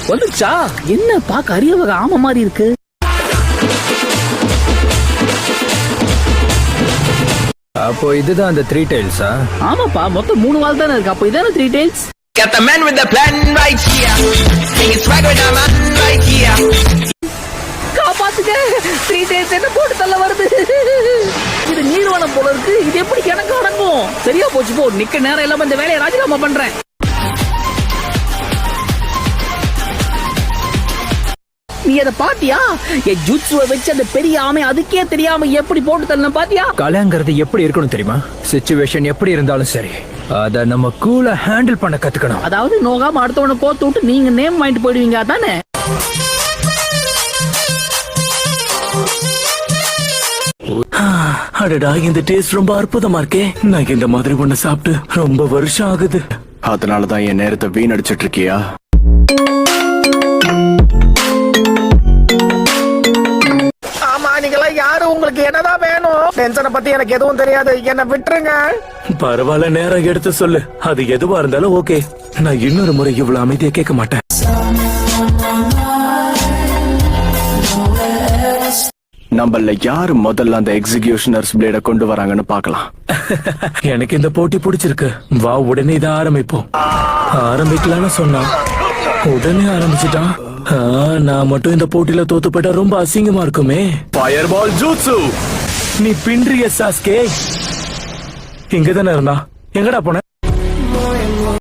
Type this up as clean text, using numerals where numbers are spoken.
வந்துச்சா? என்ன பாக்க அரிய வகை ஆமை மாதிரி இருக்கு. அப்போ இதுதான் அந்த 3 tailsா? ஆமாப்பா, மொத்தம் 3 வால் தானே இருக்கு. அப்போ இதான 3 tails. Got the man with the plan right here. Singing swag with the man right here. காப்பாத்துங்க, 3 tails என்ன போட்டு தள்ள வருது. இது நீர்வனம் போல இருக்கு. இது எப்படி கணக்கு அடங்கும்? சரியா போச்சு போ. நிக்க நேரம் இல்லாம இந்த வேலையை ராஜினாமா பண்றேன். நீ அதை பாத்தியா? என் ஜுட்சுவை வச்சு அந்த பெரிய ஆமை அதுக்கே தெரியாம எப்படி போட்டு தள்ளன பாத்தியா? கலைங்கிறது எப்படி இருக்கணும் தெரியுமா? சிச்சுவேஷன் எப்படி இருந்தாலும் சரி, அத நம்ம கூலா ஹேண்டில் பண்ண கத்துக்கணும். அதாவது நோகாம அடுத்தவனை கோத்து விட்டு நீங்க நேம் வாங்கிட்டு போயிடுவீங்க அதானே? அடடா, இந்த டேஸ்ட் ரொம்ப அற்புதமா இருக்கே. நான் இந்த மாதிரி ஒண்ணு சாப்பிட்டு ரொம்ப வருஷம் ஆகுது. அதனாலதான் என் நேரத்தை வீணடிச்சிட்டு இருக்கியா? ஆமா, நீங்களா யாரு? உங்களுக்கு என்னதான் வேணும்? டென்ஷனை பத்தி எனக்கு எதுவும் தெரியாது, என்ன விட்டுருங்க. பரவாயில்ல, நேரம் எடுத்து சொல்லு. அது எதுவா இருந்தாலும் ஓகே. நான் இன்னொரு முறை இவ்வளவு அமைதியா கேட்க மாட்டேன். நம்மள யாரு முதல்ல அந்த எக்ஸிகியூஷனர்ஸ் பிளேட கொண்டு வராங்கன்னு பாக்கலாம். எனக்கு இந்த போட்டி பிடிச்சிருக்கு. வா, உடனே இதை ஆரம்பிப்போம். ஆரம்பிக்கலான்னு சொன்னா உடனே ஆரம்பிச்சுட்டான். நான் மட்டும் இந்த போட்டியில தோத்து போயிட்டா ரொம்ப அசிங்கமா இருக்குமே. ஃபயர் பால் ஜூட்சு, நீ பின்றிய சாஸ்கே. இங்கதானே இருந்தா, எங்கடா போன?